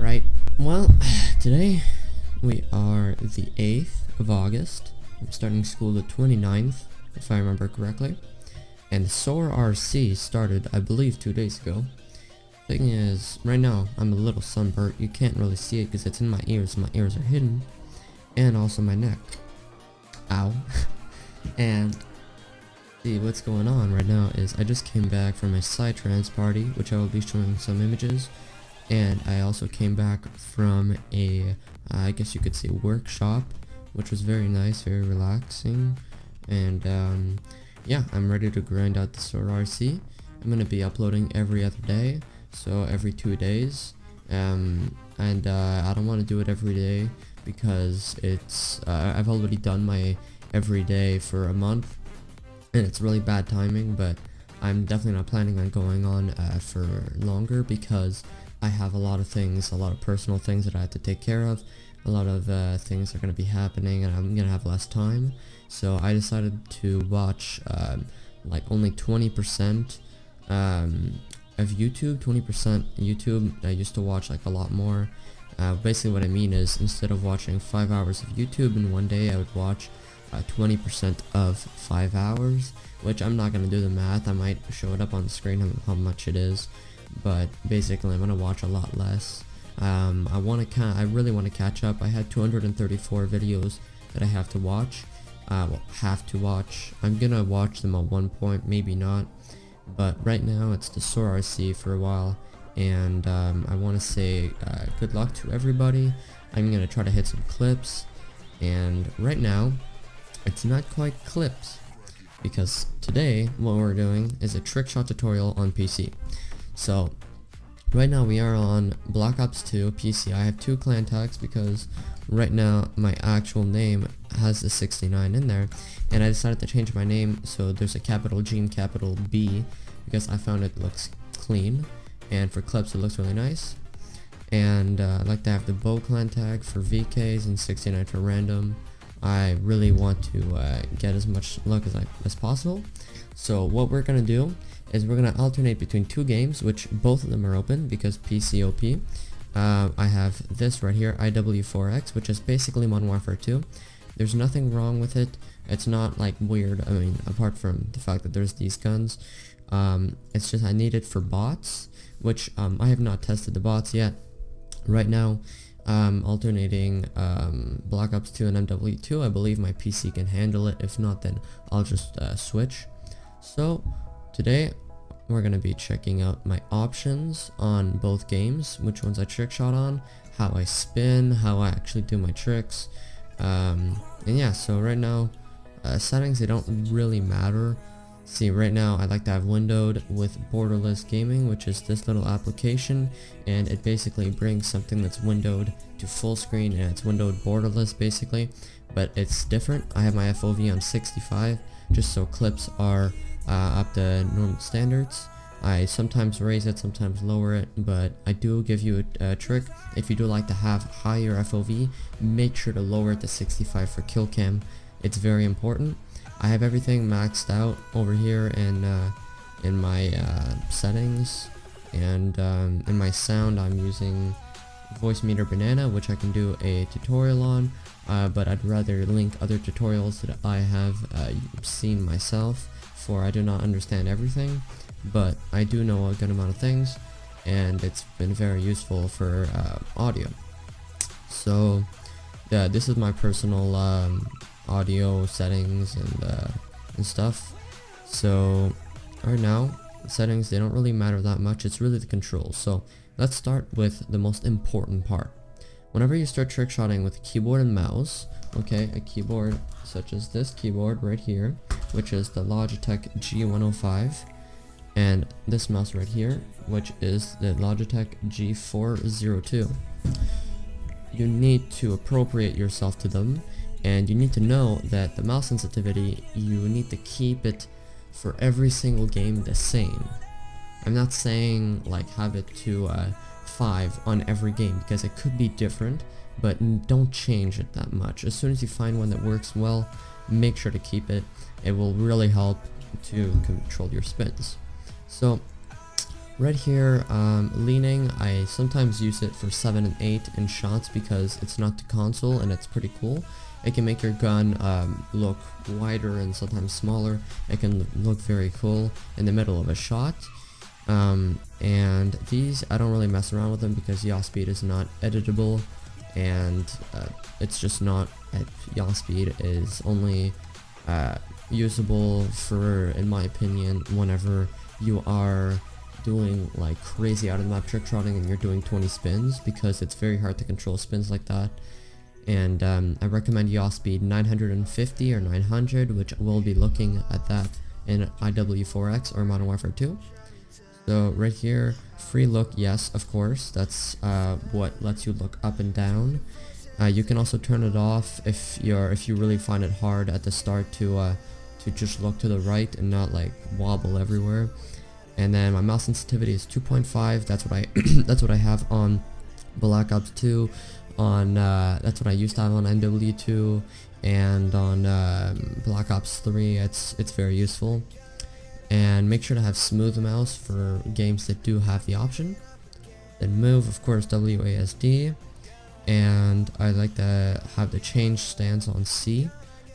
Alright, well, today we are the 8th of August. I'm starting school the 29th, if I remember correctly. And SOAR RC started, I believe, 2 days ago. Thing is, right now, I'm a little sunburnt. You can't really see it because it's in my ears. My ears are hidden. And also my neck. Ow. And see, what's going on right now is I just came back from a Psytrance party, which I will be showing some images. And I also came back from a, I guess you could say, workshop, which was very nice, very relaxing. And yeah, I'm ready to grind out the SOAR RC. I'm going to be uploading every other day, so every 2 days. And I don't want to do it every day because it's, I've already done my every day for a month. And it's really bad timing, but I'm definitely not planning on going on for longer because I have a lot of things, a lot of personal things that I have to take care of. A lot of things are going to be happening and I'm going to have less time. So I decided to watch like only 20% of YouTube, 20% YouTube. I used to watch like a lot more. Basically what I mean is instead of watching 5 hours of YouTube in one day, I would watch 20% of 5 hours, which I'm not going to do the math. I might show it up on the screen how much it is. But basically, I'm gonna watch a lot less. I really want to catch up. I had 234 videos that I have to watch. I'm gonna watch them at one point, maybe not. But right now, it's the SOAR RC for a while, and I want to say good luck to everybody. I'm gonna try to hit some clips, and right now, it's not quite clips because today what we're doing is a trick shot tutorial on PC. So, right now we are on Black Ops 2 PC. I have 2 clan tags because right now my actual name has a 69 in there, and I decided to change my name so there's a capital G and capital B because I found it looks clean, and for clips it looks really nice. And I like to have the bow clan tag for VKs and 69 for random. I really want to get as much luck as possible. So what we're gonna do is we're gonna alternate between 2 games, which both of them are open because PC OP. I have this right here, IW4X, which is basically Modern Warfare 2. There's nothing wrong with it. It's not like weird. I mean, apart from the fact that there's these guns, it's just I need it for bots, which I have not tested the bots yet. Right now, alternating Black Ops 2 and MW2. I believe my PC can handle it. If not, then I'll just switch. So today we're going to be checking out my options on both games, which ones I trick shot on, how I spin, how I actually do my tricks, and yeah, so right now settings, they don't really matter. See, right now I like to have windowed with borderless gaming, which is this little application, and it basically brings something that's windowed to full screen, and it's windowed borderless basically, but it's different. I have my FOV on 65 just so clips are up to normal standards. I sometimes raise it, sometimes lower it, but I do give you a trick. If you do like to have higher FOV, make sure to lower it to 65 for kill cam. It's very important. I have everything maxed out over here in my settings, and in my sound I'm using VOICEMEETER Banana, which I can do a tutorial on, but I'd rather link other tutorials that I have seen myself, for I do not understand everything, but I do know a good amount of things, and it's been very useful for audio. So yeah, this is my personal audio settings and stuff. So right now, settings, they don't really matter that much. It's really the controls. So let's start with the most important part. Whenever you start trick shotting with a keyboard and mouse, okay, a keyboard such as this keyboard right here, which is the Logitech G105, and this mouse right here, which is the Logitech G402, you need to appropriate yourself to them, and you need to know that the mouse sensitivity, you need to keep it for every single game the same. I'm not saying like have it to 5 on every game, because it could be different, but don't change it that much. As soon as you find one that works well, make sure to keep it. It will really help to control your spins. So Right here, leaning, I sometimes use it for 7 and 8 in shots because it's not to console and it's pretty cool. It can make your gun look wider and sometimes smaller. It can look very cool in the middle of a shot. And these, I don't really mess around with them because yaw speed is not editable, and it's just not, yaw speed is only usable for, in my opinion, whenever you are doing like crazy out of the map trick shotting and you're doing 20 spins, because it's very hard to control spins like that. And I recommend yaw speed 950 or 900, which we'll be looking at that in IW4X or Modern Warfare 2. So right here, free look, yes, of course, that's what lets you look up and down. You can also turn it off if you really find it hard at the start to just look to the right and not like wobble everywhere. And then my mouse sensitivity is 2.5. That's what I that's what I have on Black Ops 2. On that's what I used to have on MW2, and on Black Ops 3. It's very useful. And make sure to have smooth mouse for games that do have the option. Then move, of course, WASD. And I like to have the change stance on C,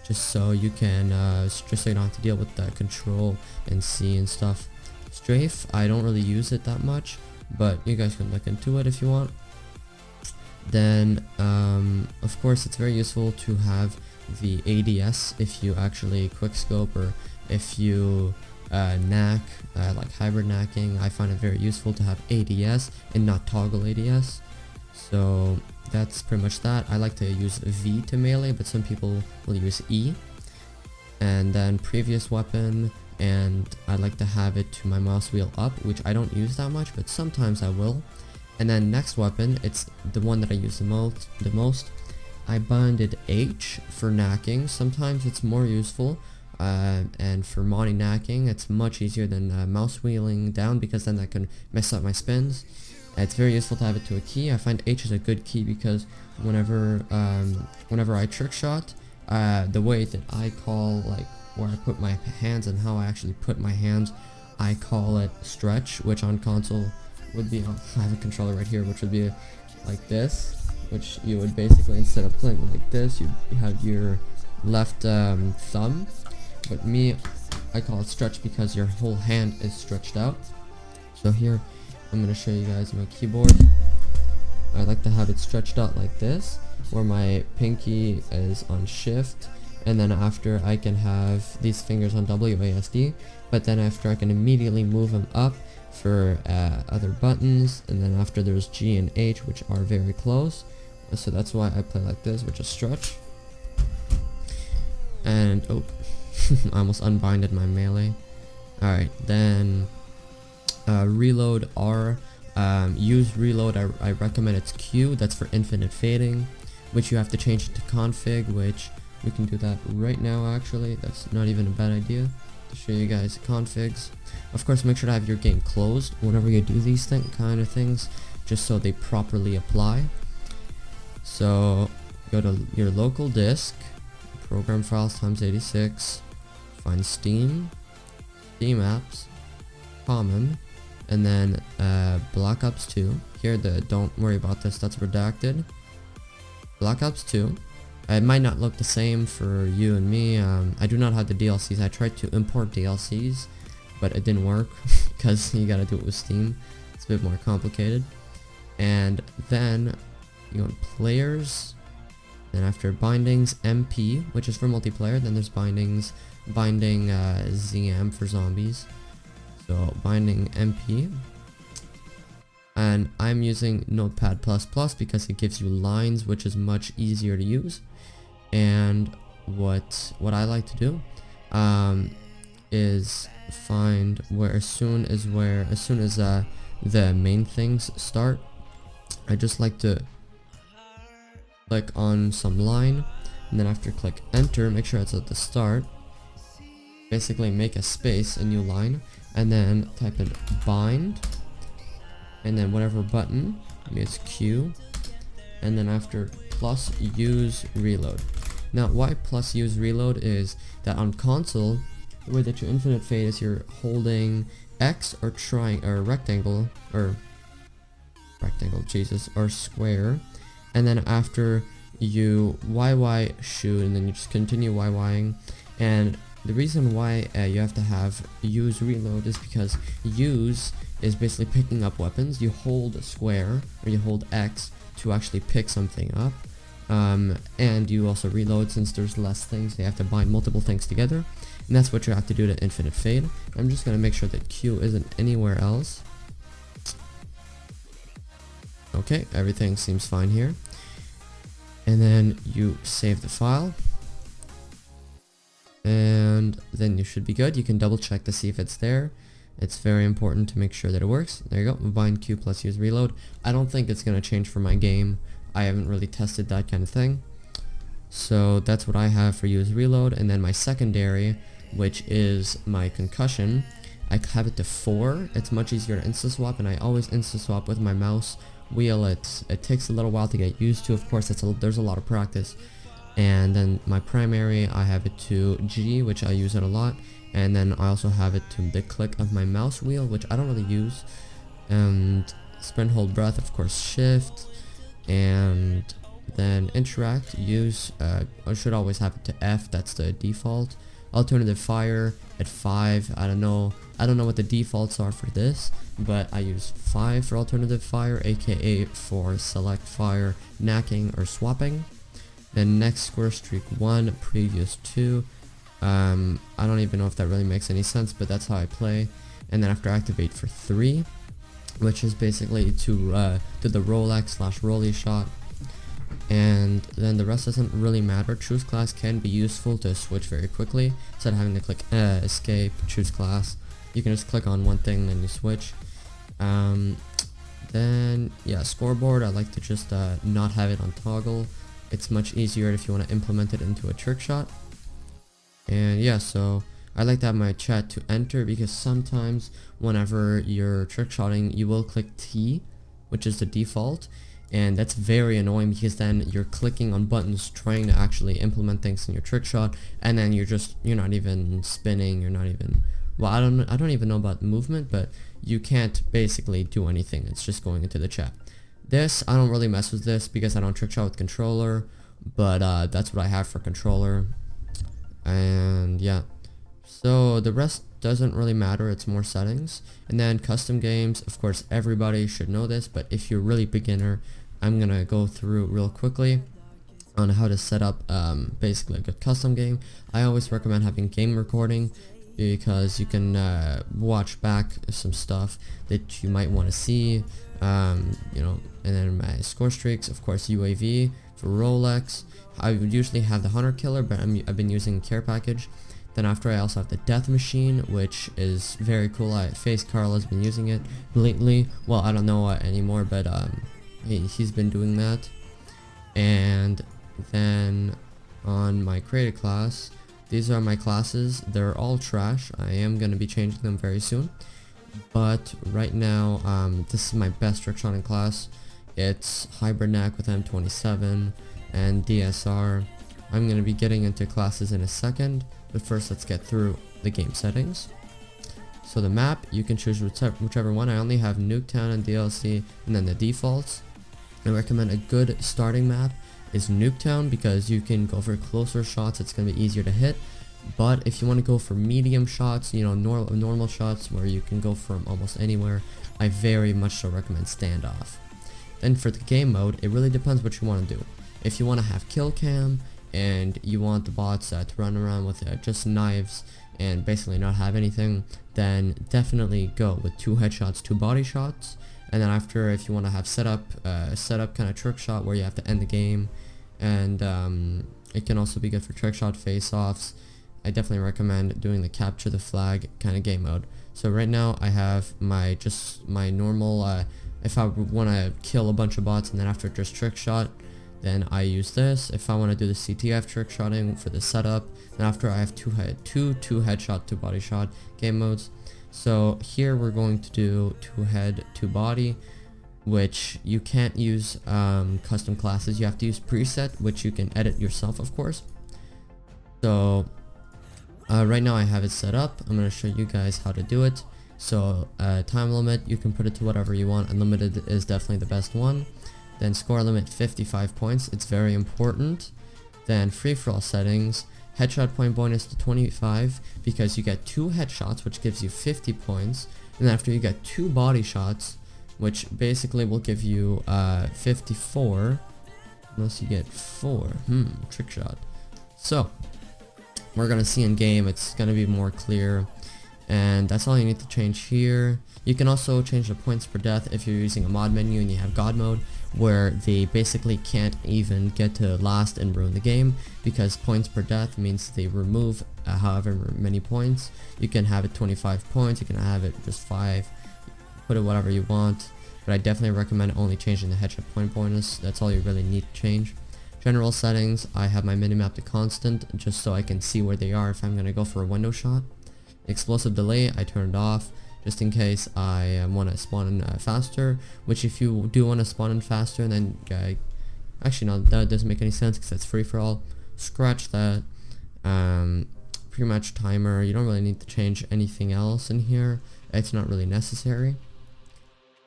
just so you can just so you don't have to deal with the control and C and stuff. Strafe, I don't really use it that much, but you guys can look into it if you want. Then of course it's very useful to have the ADS if you actually quickscope, or if you knack, like hybrid knacking. I find it very useful to have ADS and not toggle ADS. So that's pretty much that. I like to use V to melee, but some people will use E. And then previous weapon, and I like to have it to my mouse wheel up, which I don't use that much, but sometimes I will. And then next weapon, it's the one that I use the most. I binded H for knacking. Sometimes it's more useful, and for money knacking, it's much easier than mouse wheeling down, because then that can mess up my spins. It's very useful to have it to a key. I find H is a good key because whenever I trick shot, the way that I call, like where I put my hands and how I actually put my hands, I call it stretch, which on console would be, I have a controller right here, which would be like this, which you would basically, instead of playing like this, you have your left thumb, but me, I call it stretch because your whole hand is stretched out. So here, I'm going to show you guys my keyboard. I like to have it stretched out like this, where my pinky is on shift, and then after I can have these fingers on WASD, but then after I can immediately move them up for other buttons, and then after there's G and H, which are very close. So that's why I play like this, which is stretch. And oh, I almost unbinded my melee. Alright, then reload R. Use reload, I recommend it's Q, that's for infinite fading, which you have to change it to config, which we can do that right now actually. That's not even a bad idea to show you guys configs. Of course, make sure to have your game closed whenever you do these kind of things, just so they properly apply. So go to your local disk, program files times 86, find Steam, Steam apps, common, and then Black Ops 2. Here, don't worry about this, that's redacted. Black Ops 2. It might not look the same for you and me. I do not have the DLCs. I tried to import DLCs, but it didn't work because you gotta do it with Steam. It's a bit more complicated. And then you go to players, then after bindings, MP, which is for multiplayer. Then there's binding ZM for zombies. So binding MP, and I'm using Notepad++ because it gives you lines, which is much easier to use. And what I like to do is find where as soon as the main things start, I just like to click on some line, and then after click enter, make sure it's at the start. Basically make a space, a new line, and then type in bind, and then whatever button, maybe it's Q, and then after plus use reload. Now why plus use reload is that on console, the way that you infinite fade is you're holding X or rectangle Jesus, or square, and then after you YY shoot, and then you just continue YYing. And the reason why you have to have use reload is because use is basically picking up weapons. You hold square or you hold X to actually pick something up, and you also reload since there's less things. You have to bind multiple things together, and that's what you have to do to infinite fade. I'm just gonna make sure that Q isn't anywhere else. Okay, everything seems fine here. And then you save the file, and then you should be good. You can double check to see if it's there. It's very important to make sure that it works. There you go, bind Q plus use reload. I don't think it's going to change for my game. I haven't really tested that kind of thing. So that's what I have for use reload. And then my secondary, which is my concussion, I have it to 4. It's much easier to insta swap, and I always insta swap with my mouse wheel. It takes a little while to get used to. Of course, there's a lot of practice. And then my primary, I have it to G, which I use it a lot, and then I also have it to the click of my mouse wheel, which I don't really use. And sprint, hold breath, of course, shift, and then interact, use, I should always have it to F, that's the default. Alternative fire at 5. I don't know what the defaults are for this, but I use 5 for alternative fire, aka for select fire, knacking, or swapping. Then next, score streak 1, previous 2. I don't even know if that really makes any sense, but that's how I play. And then after activate for 3, which is basically to the Rolex/Rolly shot. And then the rest doesn't really matter. Choose class can be useful to switch very quickly instead of having to click escape, choose class. You can just click on one thing, then you switch. Then yeah, scoreboard, I like to just not have it on toggle. It's much easier if you want to implement it into a trick shot. And yeah, so I like to have my chat to enter, because sometimes whenever you're trick shotting, you will click T, which is the default, and that's very annoying because then you're clicking on buttons trying to actually implement things in your trick shot, and then you're not even spinning, you're not even, well, I don't even know about movement, but you can't basically do anything. It's just going into the chat. This, I don't really mess with this because I don't trick shot with controller, but that's what I have for controller. And yeah, so the rest doesn't really matter, it's more settings. And then custom games, of course everybody should know this, but if you're really beginner, I'm gonna go through real quickly on how to set up basically a good custom game. I always recommend having game recording, because you can watch back some stuff that you might want to see, you know. And then my score streaks, of course, UAV for Rolex. I would usually have the Hunter Killer, but I've been using care package. Then after, I also have the Death Machine, which is very cool. Face Carl has been using it lately. Well, I don't know anymore, but he's been doing that. And then on my created class, these are my classes. They're all trash. I am going to be changing them very soon. But right now, this is my best trick shotting class. It's Hybrid Knack with M27 and DSR. I'm going to be getting into classes in a second, but first let's get through the game settings. So the map, you can choose whichever one. I only have Nuketown and DLC, and then the defaults. I recommend a good starting map is Nuketown, because you can go for closer shots, it's going to be easier to hit. But if you want to go for medium shots, you know, normal shots where you can go from almost anywhere, I very much so recommend Standoff. Then for the game mode, it really depends what you want to do. If you want to have kill cam and you want the bots to run around with just knives and basically not have anything, then definitely go with 2 headshots, 2 body shots. And then after, if you want to have setup kind of trick shot where you have to end the game, and it can also be good for trick shot face-offs. I definitely recommend doing the capture the flag kind of game mode. So right now I have my normal, if I want to kill a bunch of bots and then after just trick shot, then I use this. If I want to do the CTF trick shotting for the setup, then after I have two headshot, 2 body shot game modes. So here we're going to do 2 head, 2 body, which you can't use custom classes. You have to use preset, which you can edit yourself, of course. So right now I have it set up. I'm going to show you guys how to do it. So time limit, you can put it to whatever you want. Unlimited is definitely the best one. Then score limit 55 points, it's very important. Then free-for-all settings, headshot point bonus to 25 because you get 2 headshots, which gives you 50 points. And after you get 2 body shots, which basically will give you 54, unless you get 4. Trick shot. So we're gonna see in game, it's gonna be more clear, and that's all you need to change here. You can also change the points per death if you're using a mod menu and you have God mode, where they basically can't even get to last and ruin the game, because points per death means they remove however many points. You can have it 25 points, you can have it just 5, put it whatever you want, but I definitely recommend only changing the headshot point bonus. That's all you really need to change. General settings, I have my minimap to constant just so I can see where they are if I'm going to go for a window shot. Explosive delay, I turned off just in case I want to spawn in faster, which if you do want to spawn in faster, then actually no, that doesn't make any sense because that's free for all. Scratch that. Pre-match timer, you don't really need to change anything else in here, it's not really necessary.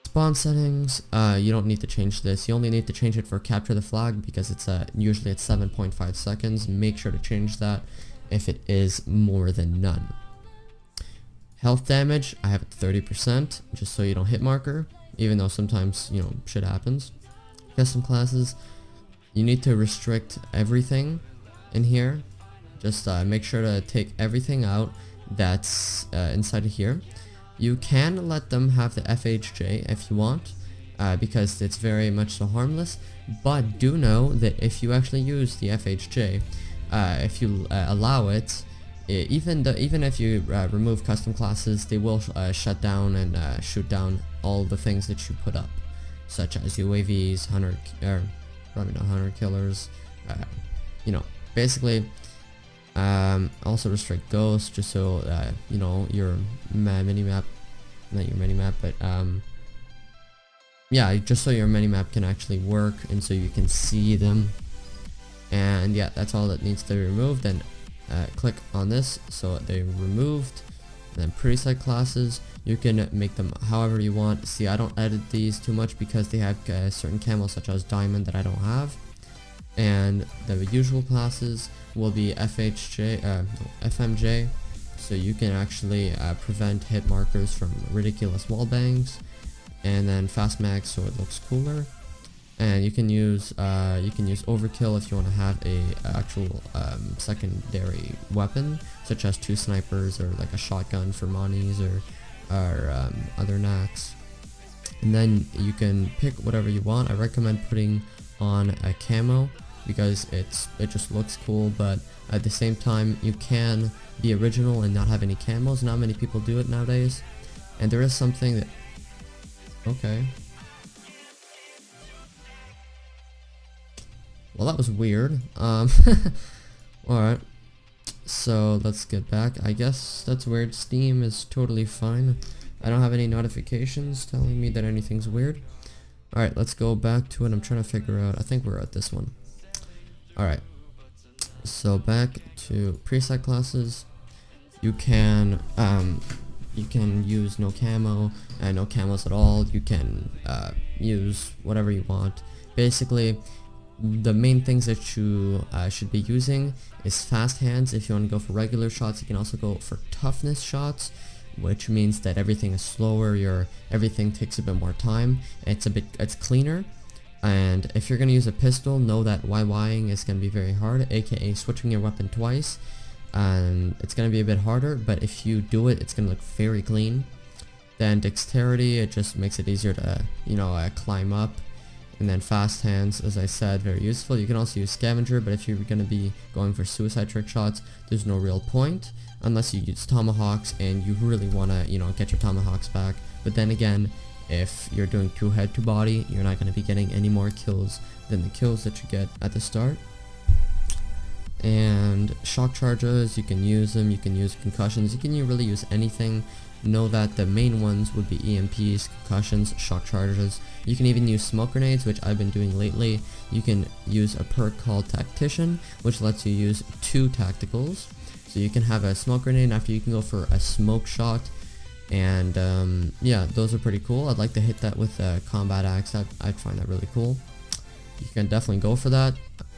Spawn settings, you don't need to change this. You only need to change it for capture the flag because it's usually at 7.5 seconds. Make sure to change that if it is more than none. Health damage, I have it 30% just so you don't hit marker, even though sometimes, you know, shit happens. Custom classes, you need to restrict everything in here. Just make sure to take everything out that's inside of here. You can let them have the FHJ if you want, because it's very much so harmless, but do know that if you actually use the FHJ, if you allow it, even if you remove custom classes, they will shut down and shoot down all the things that you put up, such as UAVs, probably not hunter killers, you know, basically. Also restrict ghosts just so you know, your minimap, not your minimap, but yeah, just so your minimap can actually work and so you can see them. And yeah, that's all that needs to be removed. Then click on this so they're removed. And then preset classes, you can make them however you want. See, I don't edit these too much because they have certain camos such as diamond that I don't have. And the usual classes will be FMJ, so you can actually prevent hit markers from ridiculous wall bangs, and then fast mag so it looks cooler. And you can use overkill if you want to have a actual secondary weapon, such as 2 snipers or like a shotgun for monis or other knacks. And then you can pick whatever you want. I recommend putting on a camo because it just looks cool, but at the same time you can be original and not have any camos. Not many people do it nowadays, and there is something that, okay, well that was weird. Alright, so let's get back. I guess that's weird. Steam is totally fine. I don't have any notifications telling me that anything's weird. Alright, let's go back to it. I'm trying to figure out, I think we're at this one. Alright, so back to preset classes. You can use no camo and no camos at all. You can use whatever you want. Basically, the main things that you should be using is fast hands. If you want to go for regular shots, you can also go for toughness shots, which means that everything is slower. Everything takes a bit more time. It's cleaner. And if you're going to use a pistol, know that YYing is going to be very hard, aka switching your weapon twice. And it's going to be a bit harder, but if you do it, it's going to look very clean. Then dexterity, it just makes it easier to, you know, climb up. And then fast hands, as I said, very useful. You can also use scavenger, but if you're going to be going for suicide trick shots, there's no real point unless you use tomahawks and you really want to, you know, get your tomahawks back. But then again, if you're doing 2 head to body, you're not going to be getting any more kills than the kills that you get at the start. And shock charges, you can use them. You can use concussions. You can really use anything. Know that the main ones would be EMPs, concussions, shock charges. You can even use smoke grenades, which I've been doing lately. You can use a perk called Tactician, which lets you use 2 tacticals. So you can have a smoke grenade, and after you can go for a smoke shot, And yeah, those are pretty cool. I'd like to hit that with a combat axe. I'd find that really cool. You can definitely go for that.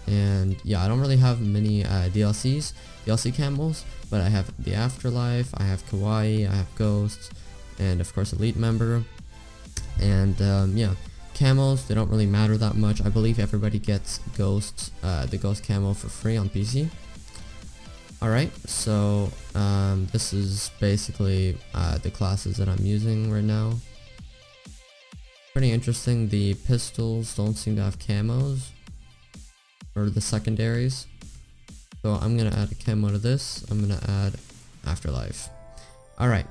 And yeah, I don't really have many DLC camos, but I have the Afterlife, I have Kawaii, I have Ghosts, and of course Elite Member. And yeah, camos, they don't really matter that much. I believe everybody gets Ghosts, the Ghost camo for free on PC. Alright, so this is basically the classes that I'm using right now. Pretty interesting. The pistols don't seem to have camos, or the secondaries. So I'm gonna add a camo to this. I'm gonna add Afterlife. Alright,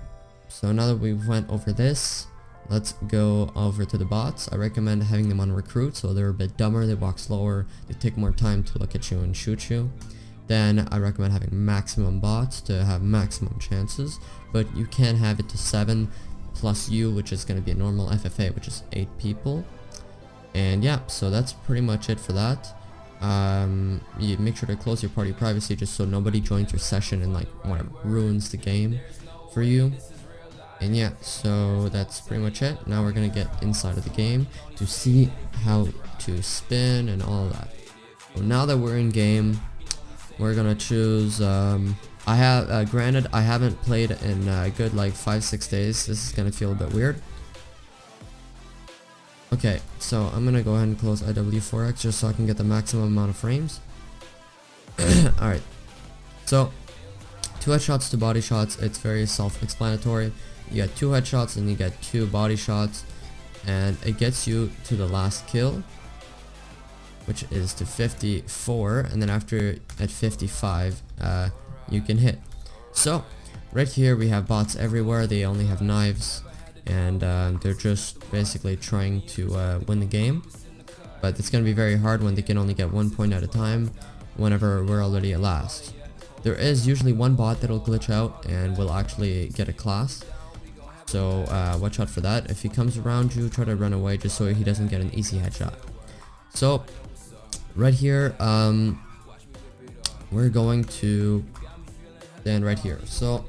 so now that we've went over this, let's go over to the bots. I recommend having them on recruit, so they're a bit dumber, they walk slower, they take more time to look at you and shoot you. Then I recommend having maximum bots to have maximum chances, but you can have it to 7 plus you, which is going to be a normal FFA, which is 8 people. And yeah, so that's pretty much it for that. You make sure to close your party privacy just so nobody joins your session and like whatever ruins the game for you. And yeah, so that's pretty much it. Now we're gonna get inside of the game to see how to spin and all that. So now that we're in game, we're gonna choose I have granted I haven't played in a good like 5-6 days. This is gonna feel a bit weird. Okay, so I'm gonna go ahead and close IW4X just so I can get the maximum amount of frames. Alright, so 2 headshots to body shots, it's very self-explanatory. You get 2 headshots and you get 2 body shots, and it gets you to the last kill, which is to 54, and then after at 55 you can hit. So right here we have bots everywhere. They only have knives, and they're just basically trying to win the game, but it's gonna be very hard when they can only get 1 point at a time whenever we're already at last. There is usually one bot that'll glitch out and will actually get a class, so watch out for that. If he comes around you, try to run away just so he doesn't get an easy headshot. So right here we're going to stand right here. So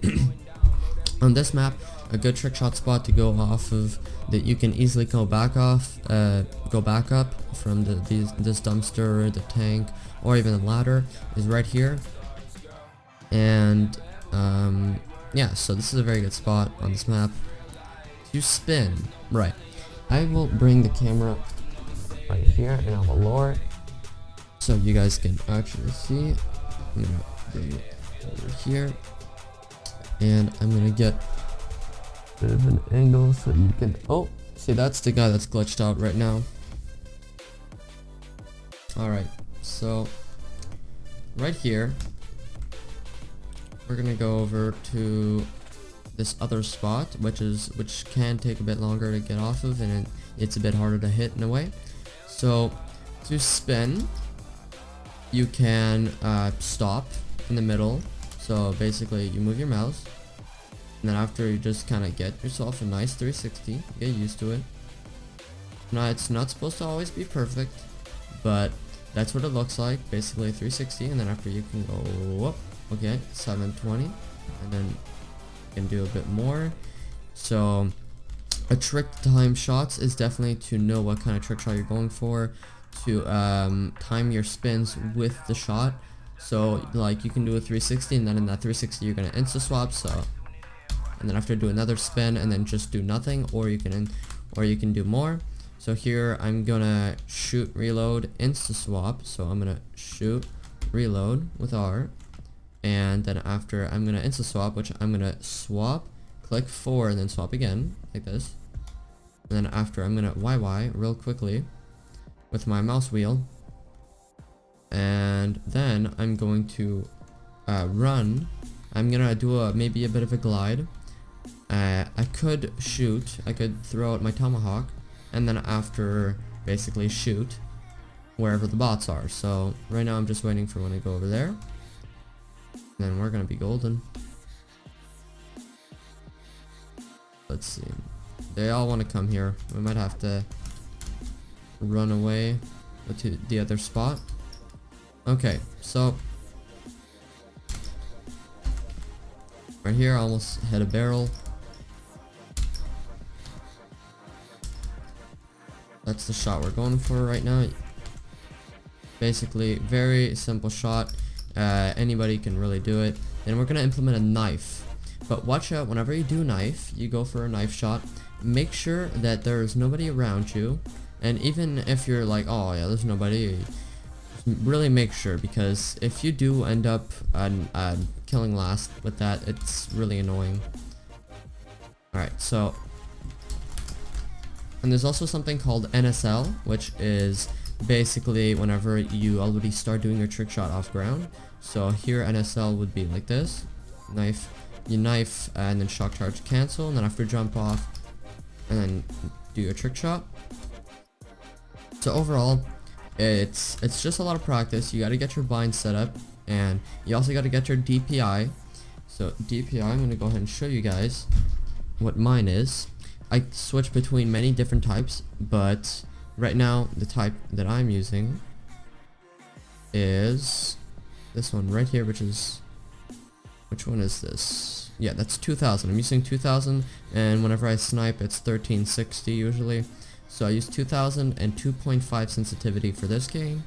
on this map, a good trick shot spot to go off of that you can easily go back up from this dumpster, the tank, or even the ladder is right here. And yeah, so this is a very good spot on this map to spin. Right, I will bring the camera right here and I will lower it so you guys can actually see. I'm gonna bring it over here and I'm gonna get a bit of an angle so you can, oh, see, that's the guy that's glitched out right now. Alright, so right here we're gonna go over to this other spot, which can take a bit longer to get off of, and it's a bit harder to hit in a way. So to spin, you can stop in the middle. So basically you move your mouse, and then after you just kind of get yourself a nice 360, get used to it. Now it's not supposed to always be perfect, but that's what it looks like, basically 360, and then after you can go up, okay, 720, and then you can do a bit more. So a trick to time shots is definitely to know what kind of trick shot you're going for, to time your spins with the shot. So like you can do a 360, and then in that 360 you're gonna insta swap, so, and then after do another spin and then just do nothing, or you can do more. So here I'm gonna shoot, reload, insta swap. So I'm gonna shoot, reload with R, and then after I'm gonna insta swap, which I'm gonna swap, click 4, and then swap again like this. And then after I'm gonna YY real quickly with my mouse wheel, and then I'm going to run. I'm gonna do maybe a bit of a glide. I could shoot, I could throw out my tomahawk, and then after basically shoot wherever the bots are. So right now I'm just waiting for when I go over there, and then we're gonna be golden. Let's see, they all want to come here. We might have to run away to the other spot. Okay, so right here I almost hit a barrel. that's the shot we're going for right now. Basically, very simple shot. Anybody can really do it. Then we're gonna implement a knife. But watch out, whenever you do knife, you go for a knife shot, make sure that there's nobody around you. And even if you're like, oh yeah, there's nobody, really make sure, because if you do end up killing last with that, it's really annoying. Alright, so, and there's also something called NSL, which is basically whenever you already start doing your trick shot off ground. So here NSL would be like this, knife, you knife, and then shock charge cancel, and then after jump off, and then do your trick shot. So overall, it's just a lot of practice. You got to get your bind set up, and you also got to get your DPI. So DPI, I'm gonna go ahead and show you guys what mine is. I switch between many different types, but right now the type that I'm using is this one right here, which one is this? Yeah, that's 2000. I'm using 2000, and whenever I snipe, it's 1360 usually. So I use 2000 and 2.5 sensitivity for this game.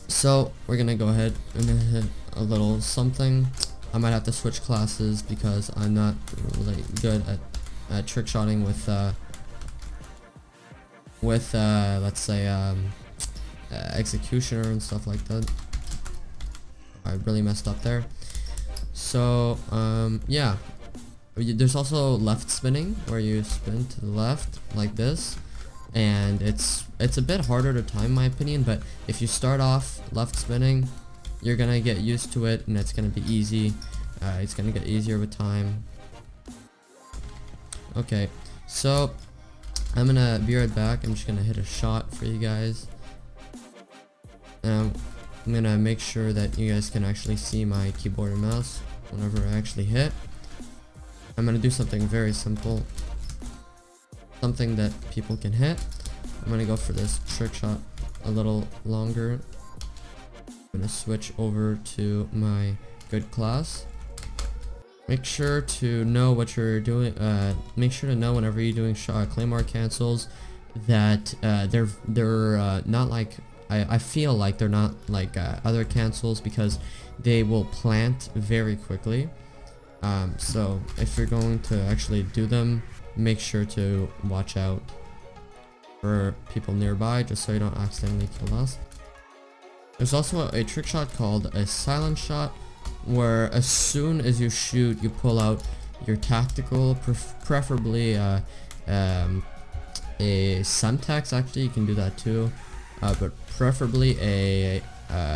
So we're gonna go ahead and hit a little something. I might have to switch classes because I'm not really good at trick shotting with let's say executioner and stuff like that. I really messed up there. So yeah, there's also left spinning, where you spin to the left like this, and it's a bit harder to time in my opinion, but if you start off left spinning, you're gonna get used to it and it's gonna be easy. It's gonna get easier with time. Okay, so I'm gonna be right back. I'm just gonna hit a shot for you guys. I'm gonna make sure that you guys can actually see my keyboard and mouse whenever I actually hit. I'm gonna do something very simple, something that people can hit. I'm gonna go for this trick shot a little longer. I'm gonna switch over to my good class. Make sure to know what you're doing. Make sure to know whenever you're doing claymore cancels that they're not like, I feel like they're not like other cancels, because they will plant very quickly. So if you're going to actually do them, make sure to watch out for people nearby, just so you don't accidentally kill us. There's also a trick shot called a silent shot, where as soon as you shoot, you pull out your tactical, preferably a Semtex. Actually, you can do that too, but preferably a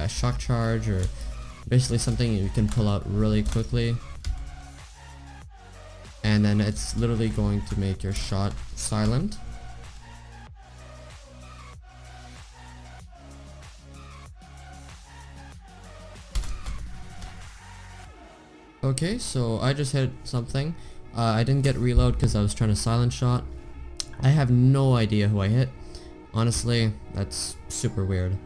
shock charge, or basically something you can pull out really quickly, and then it's literally going to make your shot silent. Okay, so I just hit something. I didn't get reload because I was trying to silent shot. I have no idea who I hit. Honestly, that's super weird.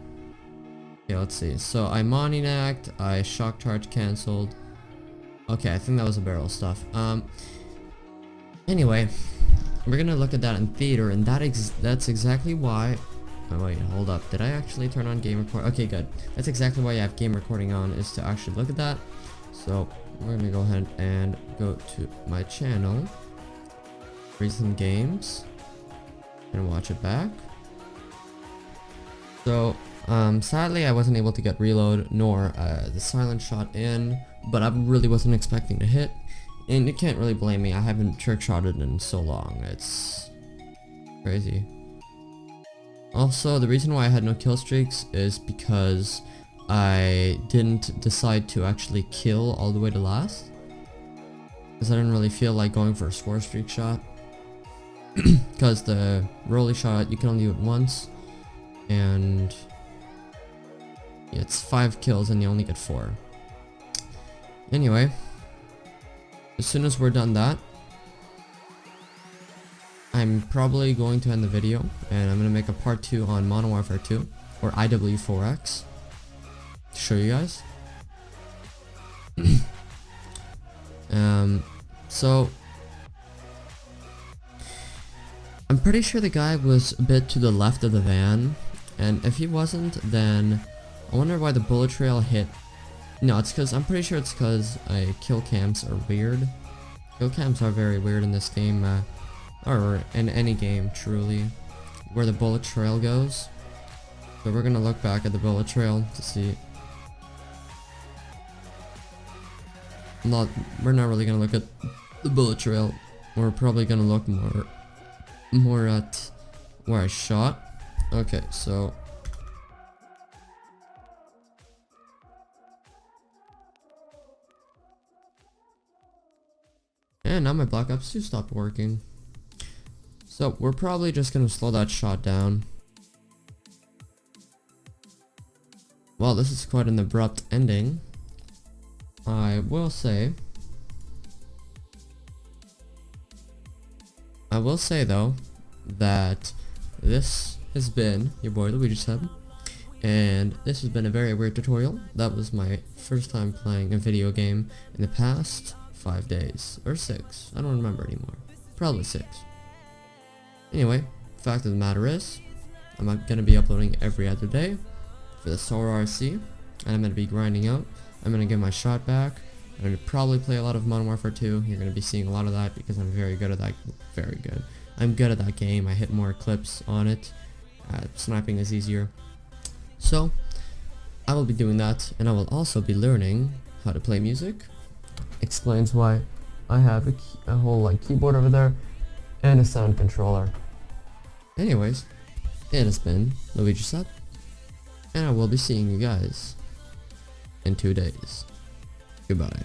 Okay, let's see. So I moninacked, I shock charge cancelled. Okay, I think that was a barrel stuff. Anyway, we're gonna look at that in theater, and that's exactly why. Oh wait, hold up. Did I actually turn on game record? Okay, good. That's exactly why I have game recording on, is to actually look at that. So we're gonna go ahead and go to my channel, recent games, and watch it back. So sadly I wasn't able to get reload nor the silent shot in, but I really wasn't expecting to hit, and you can't really blame me. I haven't trick shotted in so long. It's crazy. Also, the reason why I had no kill streaks is because I didn't decide to actually kill all the way to last, because I didn't really feel like going for a score streak shot, because the rolly shot you can only do it once, and it's 5 kills and you only get 4. Anyway, as soon as we're done that, I'm probably going to end the video, and I'm going to make a part 2 on Modern Warfare 2, or IW4X, to show you guys. So I'm pretty sure the guy was a bit to the left of the van, and if he wasn't, then I wonder why the bullet trail hit. No, it's because, I'm pretty sure it's because kill cams are weird. Kill cams are very weird in this game, or in any game, truly, where the bullet trail goes. So we're gonna look back at the bullet trail to see. We're not really gonna look at the bullet trail. We're probably gonna look more at where I shot. Okay, so and now my Black Ops 2 stopped working. So we're probably just gonna slow that shot down. Well, this is quite an abrupt ending. I will say though that this has been your boy VOICEMEETER, and this has been a very weird tutorial. That was my first time playing a video game in the past 5 days or 6. I don't remember anymore. Probably 6. Anyway, fact of the matter is, I'm gonna be uploading every other day for the SCORESTRAKS, and I'm gonna be grinding out. I'm gonna get my shot back. I'm gonna probably play a lot of Modern Warfare 2. You're gonna be seeing a lot of that because I'm very good at that. Very good. I'm good at that game. I hit more clips on it. Sniping is easier. So I will be doing that, and I will also be learning how to play music. Explains why I have a whole keyboard over there and a sound controller. Anyways, it has been VOICEMEETER, and I will be seeing you guys in 2 days. Goodbye.